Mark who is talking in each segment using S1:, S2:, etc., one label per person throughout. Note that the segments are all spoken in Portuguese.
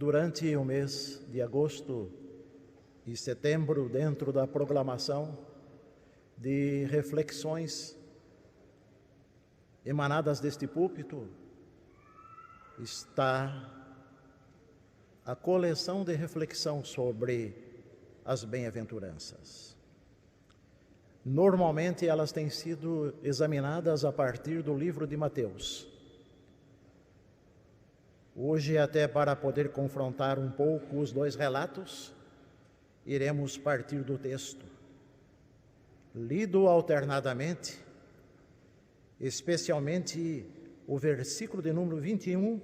S1: durante o mês de agosto e setembro, dentro da programação de reflexões emanadas deste púlpito, está a coleção de reflexão sobre as bem-aventuranças. Normalmente elas têm sido examinadas a partir do livro de Mateus. Hoje, até para poder confrontar um pouco os dois relatos, iremos partir do texto, lido alternadamente, especialmente o versículo de número 21,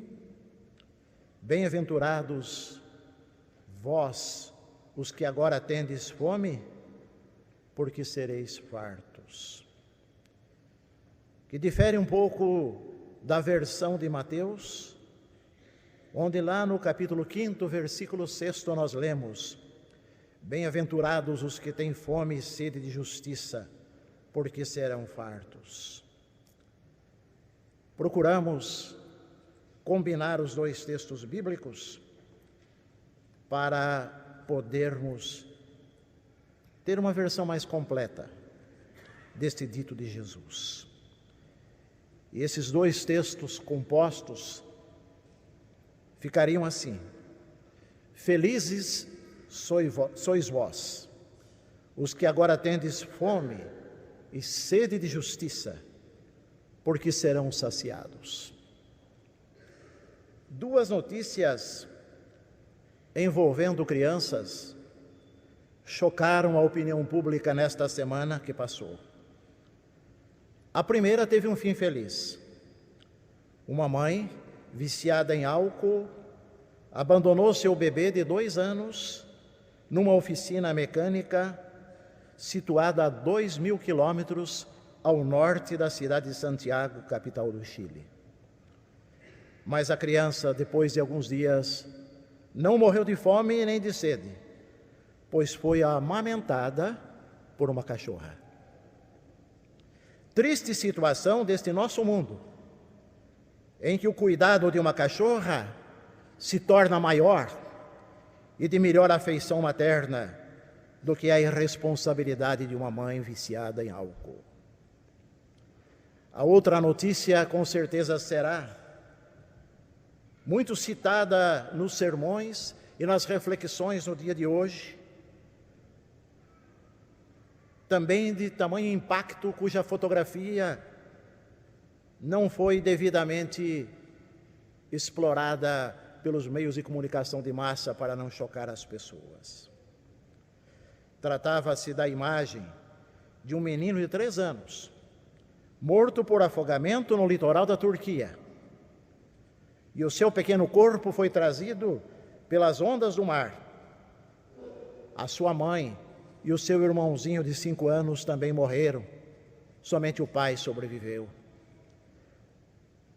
S1: bem-aventurados vós, os que agora tendes fome, porque sereis fartos. Que difere um pouco da versão de Mateus, onde lá no capítulo 5, versículo 6, nós lemos: bem-aventurados os que têm fome e sede de justiça, porque serão fartos. Procuramos combinar os dois textos bíblicos para podermos ter uma versão mais completa deste dito de Jesus. E esses dois textos compostos ficariam assim: felizes sois vós, os que agora tendes fome e sede de justiça, porque serão saciados. Duas notícias envolvendo crianças chocaram a opinião pública nesta semana que passou. A primeira teve um fim feliz. Uma mãe viciada em álcool abandonou seu bebê de 2 anos numa oficina mecânica situada a 2.000 quilômetros ao norte da cidade de Santiago, capital do Chile. Mas a criança, depois de alguns dias, não morreu de fome nem de sede, pois foi amamentada por uma cachorra. Triste situação deste nosso mundo, em que o cuidado de uma cachorra se torna maior e de melhor afeição materna do que a irresponsabilidade de uma mãe viciada em álcool. A outra notícia, com certeza, será muito citada nos sermões e nas reflexões no dia de hoje, também de tamanho impacto, cuja fotografia não foi devidamente explorada pelos meios de comunicação de massa para não chocar as pessoas. Tratava-se da imagem de um menino de 3 anos, morto por afogamento no litoral da Turquia. E o seu pequeno corpo foi trazido pelas ondas do mar. A sua mãe e o seu irmãozinho de 5 anos também morreram. Somente o pai sobreviveu.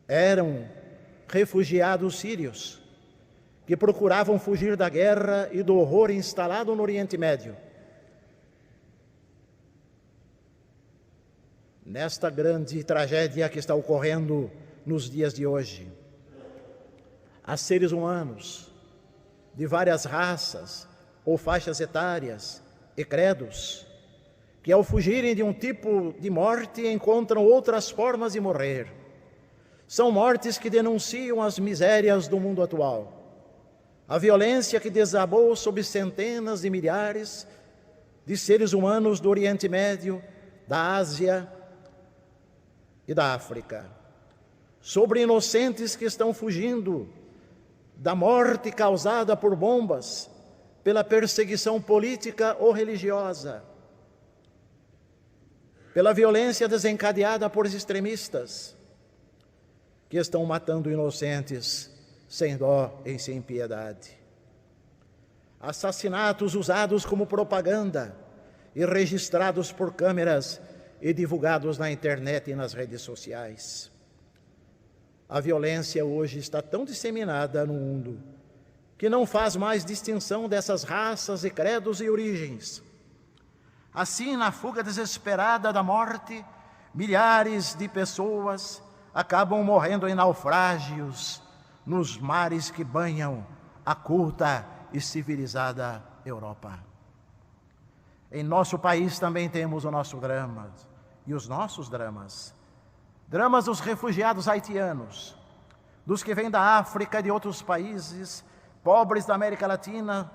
S1: Eram refugiados sírios que procuravam fugir da guerra e do horror instalado no Oriente Médio. Nesta grande tragédia que está ocorrendo nos dias de hoje, há seres humanos de várias raças ou faixas etárias e credos que, ao fugirem de um tipo de morte, encontram outras formas de morrer. São mortes que denunciam as misérias do mundo atual, a violência que desabou sobre centenas de milhares de seres humanos do Oriente Médio, da Ásia e da África, sobre inocentes que estão fugindo da morte causada por bombas, pela perseguição política ou religiosa, pela violência desencadeada por extremistas que estão matando inocentes sem dó e sem piedade. Assassinatos usados como propaganda e registrados por câmeras e divulgados na internet e nas redes sociais. A violência hoje está tão disseminada no mundo que não faz mais distinção dessas raças e credos e origens. Assim, na fuga desesperada da morte, milhares de pessoas acabam morrendo em naufrágios nos mares que banham a culta e civilizada Europa. Em nosso país também temos o nosso drama e os nossos dramas. Dramas dos refugiados haitianos, dos que vêm da África e de outros países pobres da América Latina.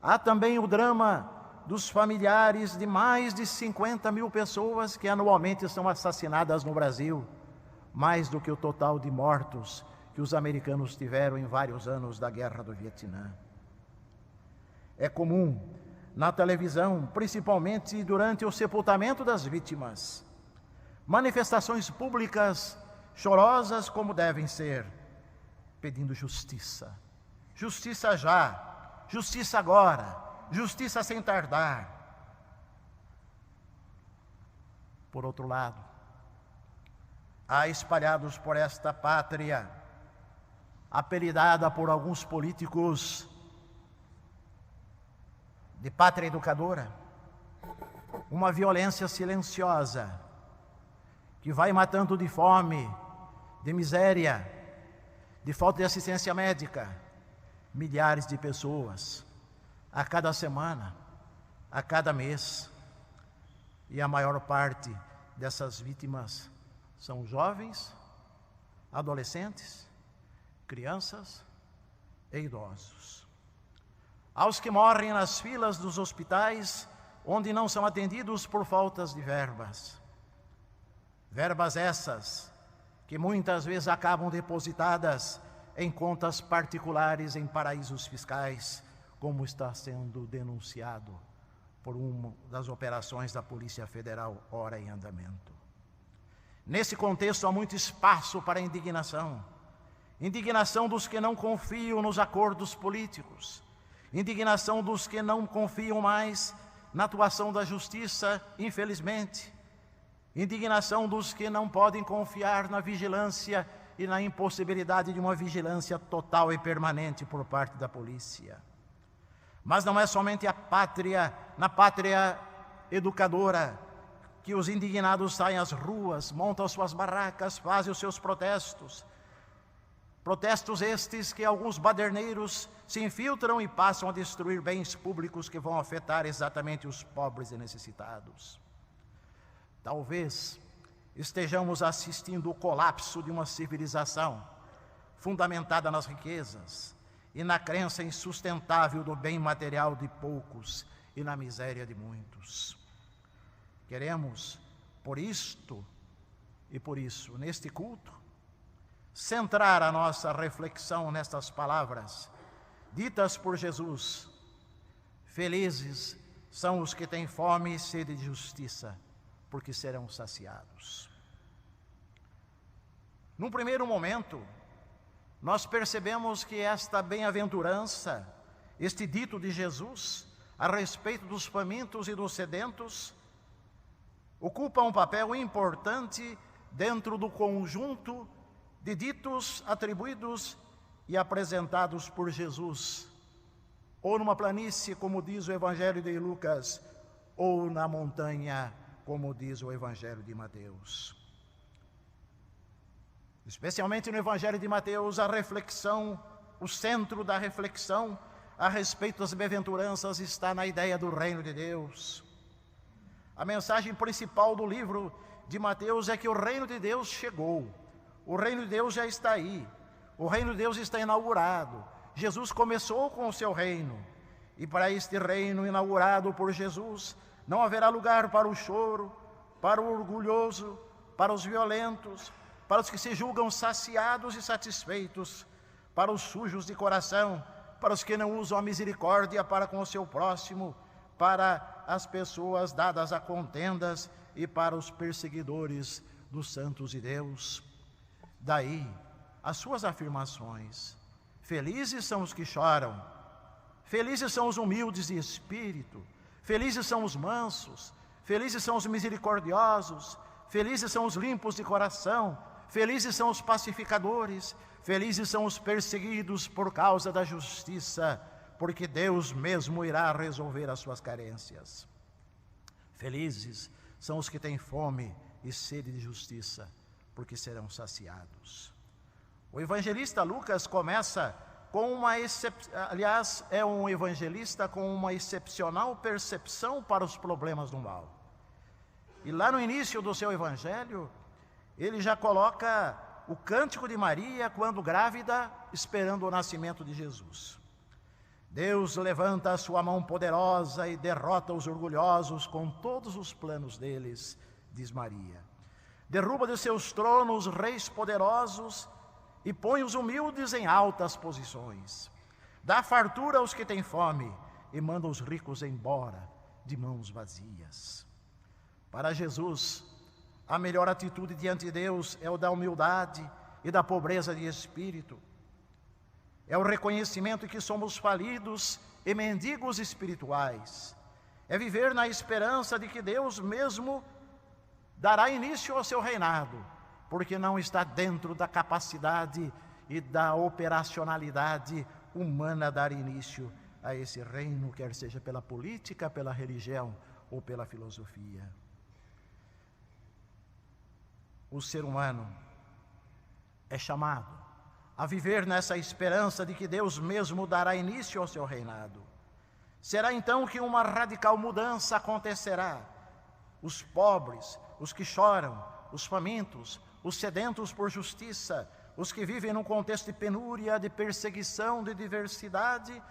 S1: Há também o drama dos familiares de mais de 50 mil pessoas que anualmente são assassinadas no Brasil, mais do que o total de mortos que os americanos tiveram em vários anos da Guerra do Vietnã. É comum na televisão, principalmente durante o sepultamento das vítimas, manifestações públicas chorosas como devem ser, pedindo justiça. Justiça já, justiça agora, justiça sem tardar. Por outro lado, há espalhados por esta pátria, apelidada por alguns políticos de pátria educadora, uma violência silenciosa que vai matando de fome, de miséria, de falta de assistência médica, milhares de pessoas a cada semana, a cada mês. E a maior parte dessas vítimas são jovens, adolescentes, crianças e idosos. Aos que morrem nas filas dos hospitais, onde não são atendidos por faltas de verbas. Verbas essas que muitas vezes acabam depositadas em contas particulares em paraísos fiscais, como está sendo denunciado por uma das operações da Polícia Federal ora em andamento. Nesse contexto há muito espaço para indignação. Indignação dos que não confiam nos acordos políticos. Indignação dos que não confiam mais na atuação da justiça, infelizmente. Indignação dos que não podem confiar na vigilância e na impossibilidade de uma vigilância total e permanente por parte da polícia. Mas não é somente na pátria educadora que os indignados saem às ruas, montam suas barracas, fazem os seus protestos. Protestos estes que alguns baderneiros se infiltram e passam a destruir bens públicos que vão afetar exatamente os pobres e necessitados. Talvez estejamos assistindo o colapso de uma civilização fundamentada nas riquezas e na crença insustentável do bem material de poucos e na miséria de muitos. Queremos, por isto e por isso, neste culto, centrar a nossa reflexão nestas palavras ditas por Jesus: felizes são os que têm fome e sede de justiça, porque serão saciados. Num primeiro momento, nós percebemos que esta bem-aventurança, este dito de Jesus a respeito dos famintos e dos sedentos, ocupa um papel importante dentro do conjunto de ditos atribuídos e apresentados por Jesus, ou numa planície, como diz o Evangelho de Lucas, ou na montanha, como diz o Evangelho de Mateus. Especialmente no Evangelho de Mateus, a reflexão, o centro da reflexão a respeito das bem-aventuranças está na ideia do reino de Deus. A mensagem principal do livro de Mateus é que o reino de Deus chegou, o reino de Deus já está aí, o reino de Deus está inaugurado. Jesus começou com o seu reino, e para este reino inaugurado por Jesus, não haverá lugar para o choro, para o orgulhoso, para os violentos, para os que se julgam saciados e satisfeitos, para os sujos de coração, para os que não usam a misericórdia para com o seu próximo, para as pessoas dadas a contendas e para os perseguidores dos santos de Deus. Daí as suas afirmações: felizes são os que choram, felizes são os humildes de espírito, felizes são os mansos, felizes são os misericordiosos, felizes são os limpos de coração, felizes são os pacificadores, felizes são os perseguidos por causa da justiça, porque Deus mesmo irá resolver as suas carências. Felizes são os que têm fome e sede de justiça, porque serão saciados. O evangelista Lucas começa é um evangelista com uma excepcional percepção para os problemas do mal. E lá no início do seu evangelho, ele já coloca o cântico de Maria quando grávida, esperando o nascimento de Jesus. Deus levanta a sua mão poderosa e derrota os orgulhosos com todos os planos deles, diz Maria. Derruba de seus tronos reis poderosos e põe os humildes em altas posições. Dá fartura aos que têm fome e manda os ricos embora de mãos vazias. Para Jesus, a melhor atitude diante de Deus é o da humildade e da pobreza de espírito. É o reconhecimento que somos falidos e mendigos espirituais. É viver na esperança de que Deus mesmo dará início ao seu reinado, porque não está dentro da capacidade e da operacionalidade humana dar início a esse reino, quer seja pela política, pela religião ou pela filosofia. O ser humano é chamado a viver nessa esperança de que Deus mesmo dará início ao seu reinado. Será então que uma radical mudança acontecerá. Os pobres, os que choram, os famintos, os sedentos por justiça, os que vivem num contexto de penúria, de perseguição, de diversidade,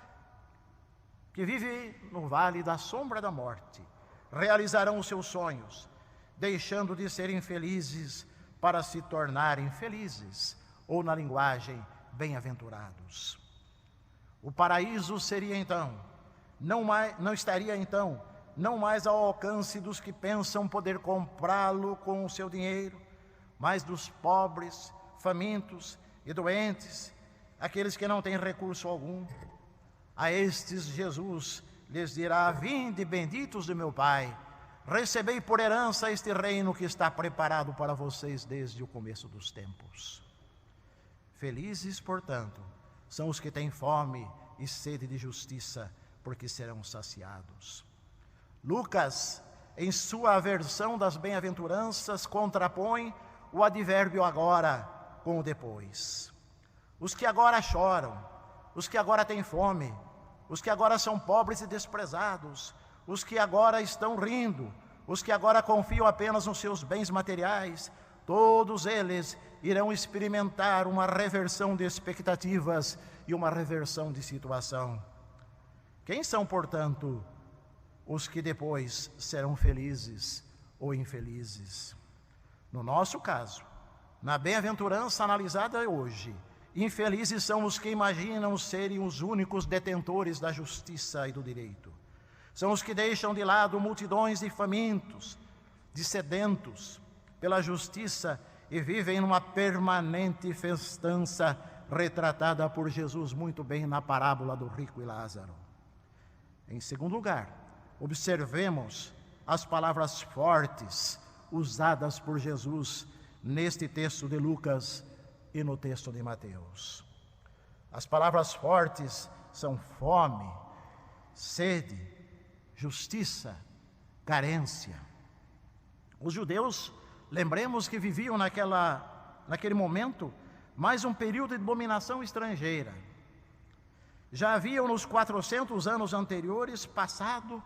S1: que vivem no vale da sombra da morte, realizarão os seus sonhos, deixando de ser infelizes para se tornarem felizes, ou na linguagem, bem-aventurados. O paraíso seria então, não estaria então, não mais ao alcance dos que pensam poder comprá-lo com o seu dinheiro, mas dos pobres, famintos e doentes, aqueles que não têm recurso algum. A estes Jesus lhes dirá: vinde, benditos de meu Pai, recebei por herança este reino que está preparado para vocês desde o começo dos tempos. Felizes, portanto, são os que têm fome e sede de justiça, porque serão saciados. Lucas, em sua versão das bem-aventuranças, contrapõe o advérbio agora com o depois. Os que agora choram, os que agora têm fome, os que agora são pobres e desprezados, os que agora estão rindo, os que agora confiam apenas nos seus bens materiais, todos eles irão experimentar uma reversão de expectativas e uma reversão de situação. Quem são, portanto, os que depois serão felizes ou infelizes? No nosso caso, na bem-aventurança analisada hoje, infelizes são os que imaginam serem os únicos detentores da justiça e do direito. São os que deixam de lado multidões de famintos, de sedentos pela justiça e vivem numa permanente festança retratada por Jesus muito bem na parábola do rico e Lázaro. Em segundo lugar, observemos as palavras fortes usadas por Jesus neste texto de Lucas e no texto de Mateus. As palavras fortes são fome, sede, justiça, carência. Os judeus, lembremos que viviam naquele momento mais um período de dominação estrangeira. Já haviam nos 400 anos anteriores passado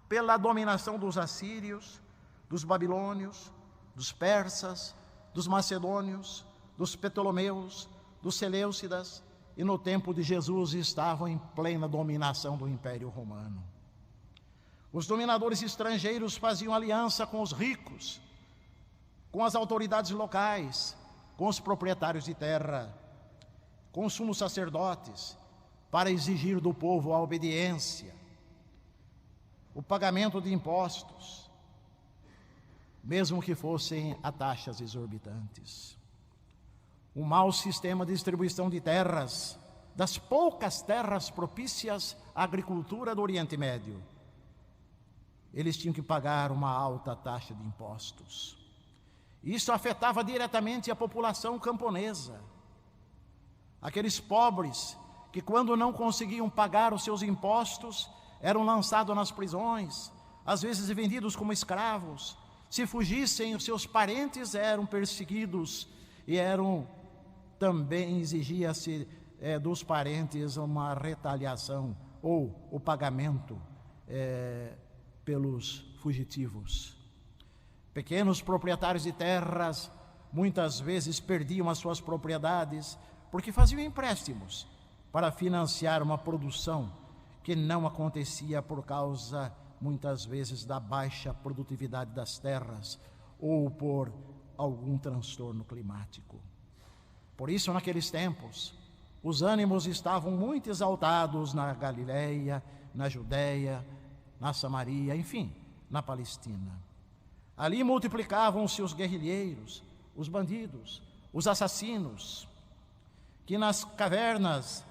S1: pela dominação dos assírios, dos babilônios, dos persas, dos macedônios, dos ptolomeus, dos seleucidas, e no tempo de Jesus estavam em plena dominação do Império Romano. Os dominadores estrangeiros faziam aliança com os ricos, com as autoridades locais, com os proprietários de terra, com os sumos sacerdotes, para exigir do povo a obediência, o pagamento de impostos, mesmo que fossem a taxas exorbitantes. Um mau sistema de distribuição de terras, das poucas terras propícias à agricultura do Oriente Médio. Eles tinham que pagar uma alta taxa de impostos. Isso afetava diretamente a população camponesa. Aqueles pobres que, quando não conseguiam pagar os seus impostos, eram lançados nas prisões, às vezes vendidos como escravos. Se fugissem, os seus parentes eram perseguidos e também exigia-se dos parentes uma retaliação ou o pagamento pelos fugitivos. Pequenos proprietários de terras muitas vezes perdiam as suas propriedades porque faziam empréstimos para financiar uma produção que não acontecia por causa, muitas vezes, da baixa produtividade das terras ou por algum transtorno climático. Por isso, naqueles tempos, os ânimos estavam muito exaltados na Galileia, na Judéia, na Samaria, enfim, na Palestina. Ali multiplicavam-se os guerrilheiros, os bandidos, os assassinos, que nas cavernas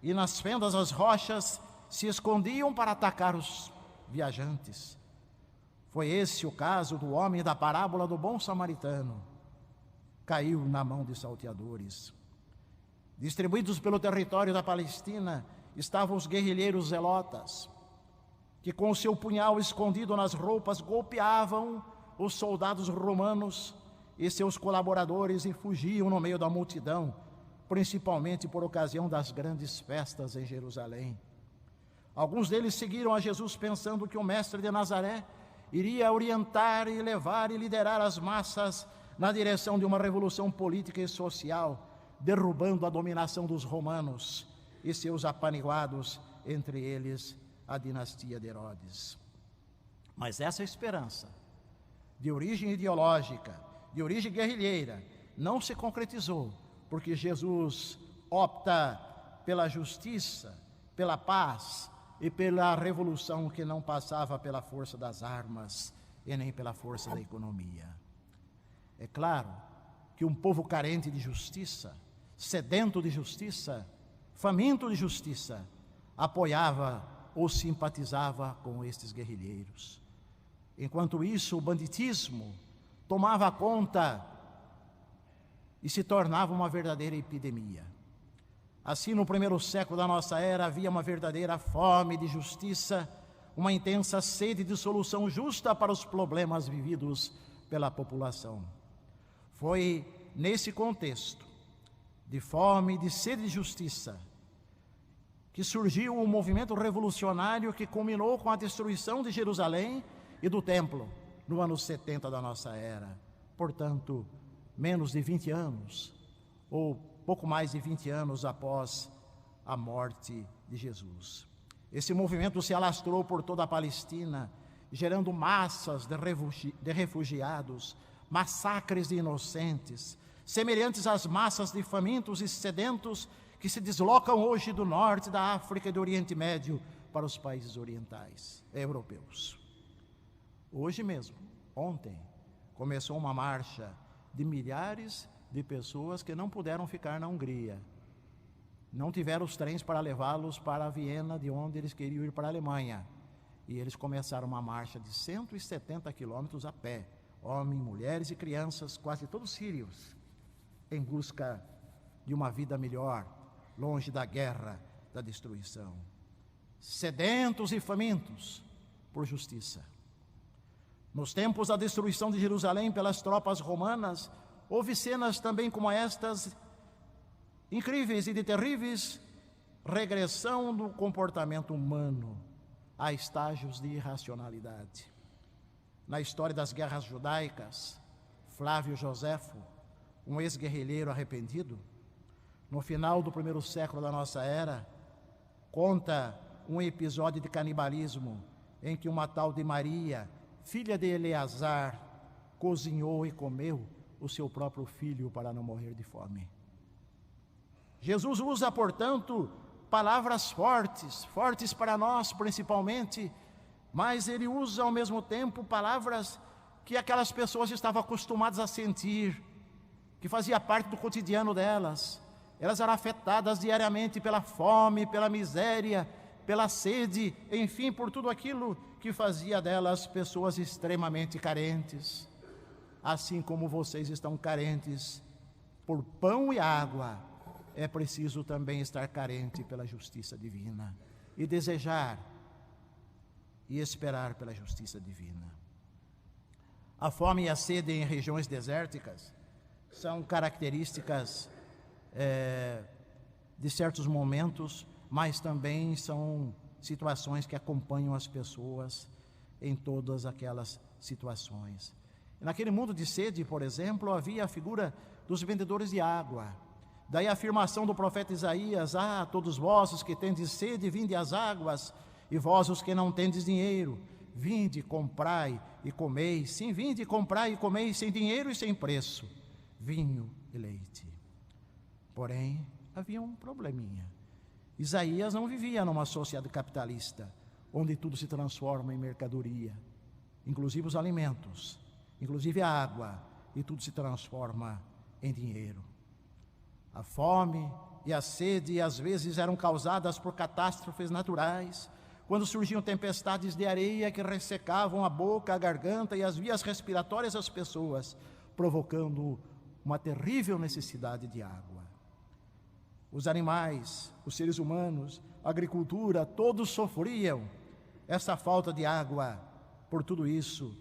S1: e nas fendas das rochas se escondiam para atacar os viajantes. Foi esse o caso do homem da parábola do bom samaritano. Caiu na mão de salteadores. Distribuídos pelo território da Palestina estavam os guerrilheiros zelotas, que com o seu punhal escondido nas roupas golpeavam os soldados romanos e seus colaboradores e fugiam no meio da multidão, principalmente por ocasião das grandes festas em Jerusalém. Alguns deles seguiram a Jesus pensando que o mestre de Nazaré iria orientar e levar e liderar as massas na direção de uma revolução política e social, derrubando a dominação dos romanos e seus apaniguados, entre eles a dinastia de Herodes. Mas essa esperança, de origem ideológica, de origem guerrilheira, não se concretizou, porque Jesus opta pela justiça, pela paz e pela revolução que não passava pela força das armas e nem pela força da economia. É claro que um povo carente de justiça, sedento de justiça, faminto de justiça, apoiava ou simpatizava com estes guerrilheiros. Enquanto isso, o banditismo tomava conta e se tornava uma verdadeira epidemia. Assim, no primeiro século da nossa era, havia uma verdadeira fome de justiça, uma intensa sede de solução justa para os problemas vividos pela população. Foi nesse contexto de fome e de sede de justiça que surgiu o movimento revolucionário que culminou com a destruição de Jerusalém e do templo no ano 70 da nossa era. Portanto, menos de 20 anos, ou pouco mais de 20 anos após a morte de Jesus. Esse movimento se alastrou por toda a Palestina, gerando massas de refugiados, massacres de inocentes, semelhantes às massas de famintos e sedentos que se deslocam hoje do norte da África e do Oriente Médio para os países orientais, europeus. Hoje mesmo, ontem, começou uma marcha de milhares de pessoas que não puderam ficar na Hungria. Não tiveram os trens para levá-los para Viena, de onde eles queriam ir para a Alemanha. E eles começaram uma marcha de 170 quilômetros a pé, homens, mulheres e crianças, quase todos sírios, em busca de uma vida melhor, longe da guerra, da destruição. Sedentos e famintos por justiça. Nos tempos da destruição de Jerusalém pelas tropas romanas, houve cenas também como estas, incríveis e de terríveis regressão do comportamento humano a estágios de irracionalidade. Na história das guerras judaicas, Flávio Joséfo, um ex-guerrilheiro arrependido, no final do primeiro século da nossa era, conta um episódio de canibalismo em que uma tal de Maria, filha de Eleazar, cozinhou e comeu o seu próprio filho para não morrer de fome. Jesus usa, portanto, palavras fortes para nós principalmente, mas ele usa ao mesmo tempo palavras que aquelas pessoas estavam acostumadas a sentir, que fazia parte do cotidiano delas. Elas eram afetadas diariamente pela fome, pela miséria, pela sede, enfim, por tudo aquilo que fazia delas pessoas extremamente carentes. Assim como vocês estão carentes por pão e água, é preciso também estar carente pela justiça divina e desejar e esperar pela justiça divina. A fome e a sede em regiões desérticas são características de certos momentos, mas também são situações que acompanham as pessoas em todas aquelas situações. Naquele mundo de sede, por exemplo, havia a figura dos vendedores de água. Daí a afirmação do profeta Isaías: todos vós os que tendes sede, vinde às águas, e vós os que não tendes dinheiro, vinde, comprai e comei. Sim, vinde, comprai e comei sem dinheiro e sem preço, vinho e leite. Porém, havia um probleminha. Isaías não vivia numa sociedade capitalista, onde tudo se transforma em mercadoria, inclusive os alimentos, inclusive a água, e tudo se transforma em dinheiro. A fome e a sede às vezes eram causadas por catástrofes naturais, quando surgiam tempestades de areia que ressecavam a boca, a garganta e as vias respiratórias das pessoas, provocando uma terrível necessidade de água. Os animais, os seres humanos, a agricultura, todos sofriam essa falta de água. Por tudo isso,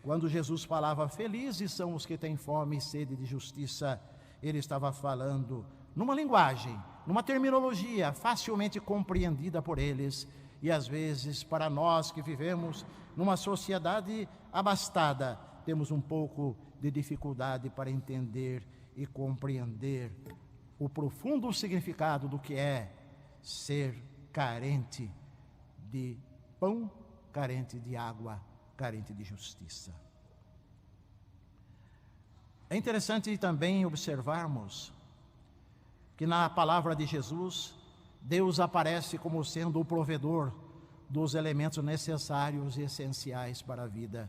S1: quando Jesus falava: felizes são os que têm fome e sede de justiça, ele estava falando numa linguagem, numa terminologia facilmente compreendida por eles. E às vezes, para nós que vivemos numa sociedade abastada, temos um pouco de dificuldade para entender e compreender o profundo significado do que é ser carente de pão, carente de água, carente de justiça. É interessante também observarmos que na palavra de Jesus, Deus aparece como sendo o provedor dos elementos necessários e essenciais para a vida.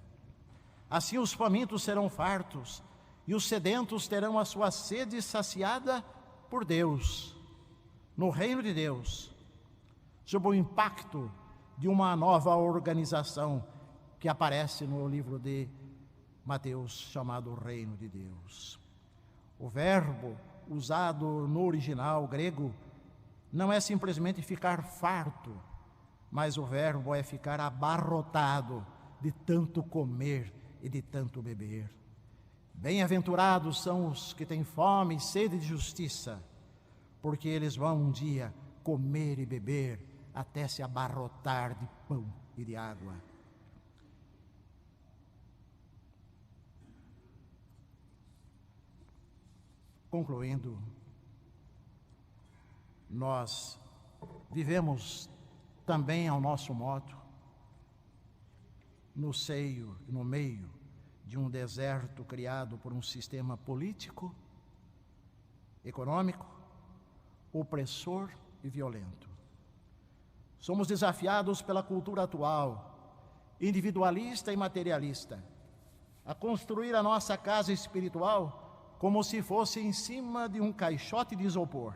S1: Assim os famintos serão fartos e os sedentos terão a sua sede saciada por Deus, no reino de Deus, sob o impacto de uma nova organização que aparece no livro de Mateus, chamado Reino de Deus. O verbo usado no original grego não é simplesmente ficar farto, mas o verbo é ficar abarrotado de tanto comer e de tanto beber. Bem-aventurados são os que têm fome e sede de justiça, porque eles vão um dia comer e beber até se abarrotar de pão e de água. Concluindo, nós vivemos também ao nosso modo, no seio, no meio de um deserto criado por um sistema político, econômico, opressor e violento. Somos desafiados pela cultura atual, individualista e materialista, a construir a nossa casa espiritual como se fosse em cima de um caixote de isopor.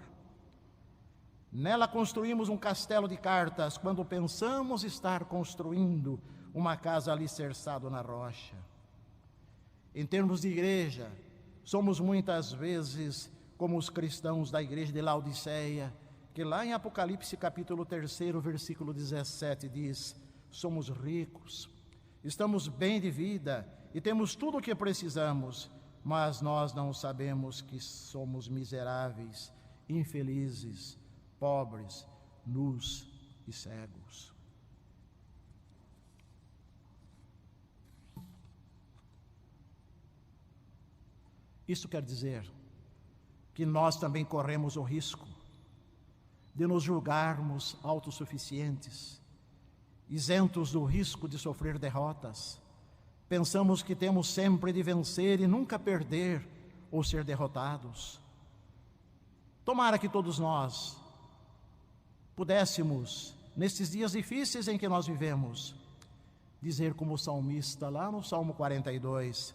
S1: Nela construímos um castelo de cartas quando pensamos estar construindo uma casa alicerçada na rocha. Em termos de igreja, somos muitas vezes como os cristãos da igreja de Laodiceia, que lá em Apocalipse capítulo 3, versículo 17 diz: somos ricos, estamos bem de vida e temos tudo o que precisamos, mas nós não sabemos que somos miseráveis, infelizes, pobres, nus e cegos. Isso quer dizer que nós também corremos o risco de nos julgarmos autossuficientes, isentos do risco de sofrer derrotas. Pensamos que temos sempre de vencer e nunca perder ou ser derrotados. Tomara que todos nós pudéssemos, nesses dias difíceis em que nós vivemos, dizer como o salmista lá no Salmo 42,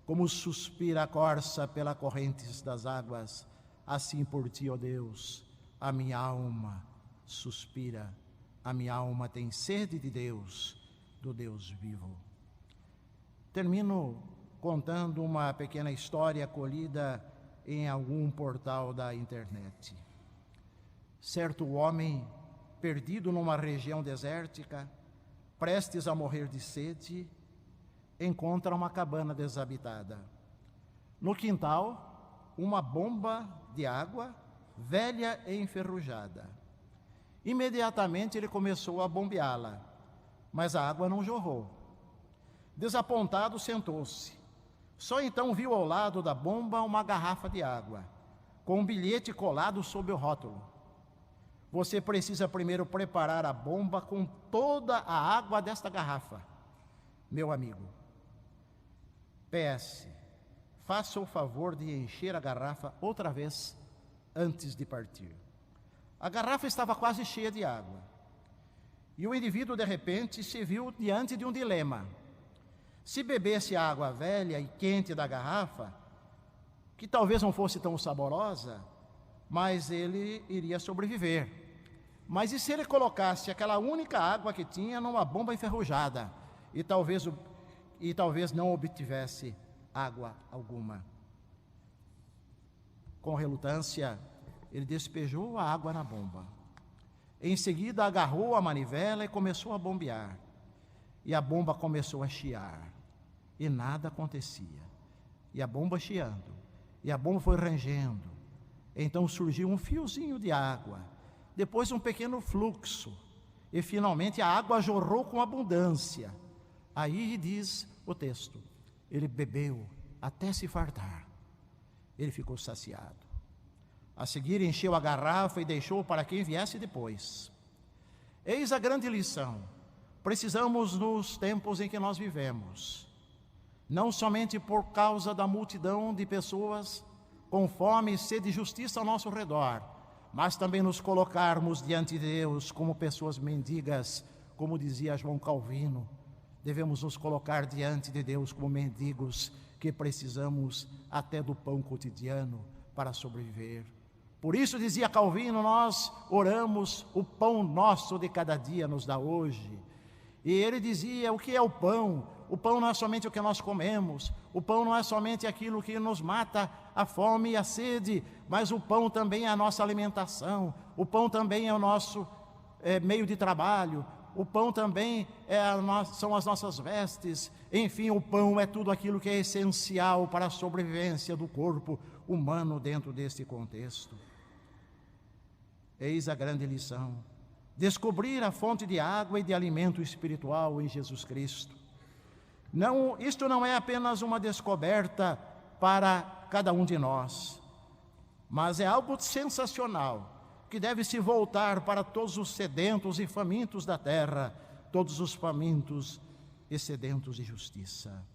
S1: como suspira a corça pela correntes das águas, assim por ti, ó Deus, a minha alma suspira, a minha alma tem sede de Deus, do Deus vivo. Termino contando uma pequena história colhida em algum portal da internet. Certo homem, perdido numa região desértica, prestes a morrer de sede, encontra uma cabana desabitada. No quintal, uma bomba de água velha e enferrujada. Imediatamente ele começou a bombeá-la, mas a água não jorrou. Desapontado, sentou-se. Só então viu ao lado da bomba uma garrafa de água, com um bilhete colado sob o rótulo. Você precisa primeiro preparar a bomba com toda a água desta garrafa, meu amigo. PS, faça o favor de encher a garrafa outra vez antes de partir. A garrafa estava quase cheia de água. E o indivíduo, de repente, se viu diante de um dilema. Se bebesse a água velha e quente da garrafa, que talvez não fosse tão saborosa, mas ele iria sobreviver. Mas e se ele colocasse aquela única água que tinha numa bomba enferrujada e talvez não obtivesse água alguma? Com relutância, ele despejou a água na bomba. Em seguida, agarrou a manivela e começou a bombear. E a bomba começou a chiar. E nada acontecia. E a bomba chiando. E a bomba foi rangendo. Então surgiu um fiozinho de água. Depois um pequeno fluxo. E finalmente a água jorrou com abundância. Aí diz o texto: ele bebeu até se fartar. Ele ficou saciado. A seguir encheu a garrafa e deixou para quem viesse depois. Eis a grande lição. Precisamos, nos tempos em que nós vivemos, não somente por causa da multidão de pessoas com fome e sede de justiça ao nosso redor, mas também nos colocarmos diante de Deus como pessoas mendigas, como dizia João Calvino. Devemos nos colocar diante de Deus como mendigos que precisamos até do pão cotidiano para sobreviver. Por isso, dizia Calvino, nós oramos: o pão nosso de cada dia nos dá hoje. E ele dizia: o que é o pão? O pão não é somente o que nós comemos, o pão não é somente aquilo que nos mata a fome e a sede, mas o pão também é a nossa alimentação, o pão também é o nosso meio de trabalho, o pão também são as nossas vestes. Enfim, o pão é tudo aquilo que é essencial para a sobrevivência do corpo humano dentro deste contexto. Eis a grande lição: descobrir a fonte de água e de alimento espiritual em Jesus Cristo. Isto não é apenas uma descoberta para cada um de nós, mas é algo sensacional, que deve se voltar para todos os sedentos e famintos da terra, todos os famintos e sedentos de justiça.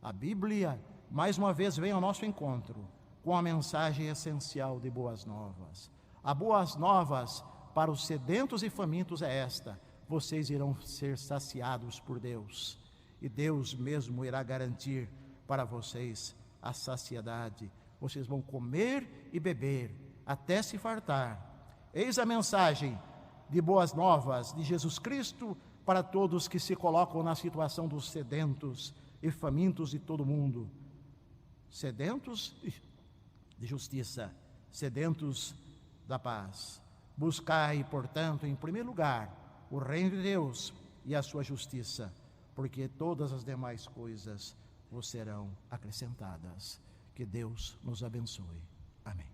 S1: A Bíblia, mais uma vez, vem ao nosso encontro com a mensagem essencial de boas novas. A boas novas para os sedentos e famintos é esta: vocês irão ser saciados por Deus, e Deus mesmo irá garantir para vocês a saciedade. Vocês vão comer e beber até se fartar. Eis a mensagem de boas novas de Jesus Cristo para todos que se colocam na situação dos sedentos e famintos de todo o mundo. Sedentos de justiça, sedentos da paz. Buscai, portanto, em primeiro lugar, o reino de Deus e a sua justiça, porque todas as demais coisas vos serão acrescentadas. Que Deus nos abençoe. Amém.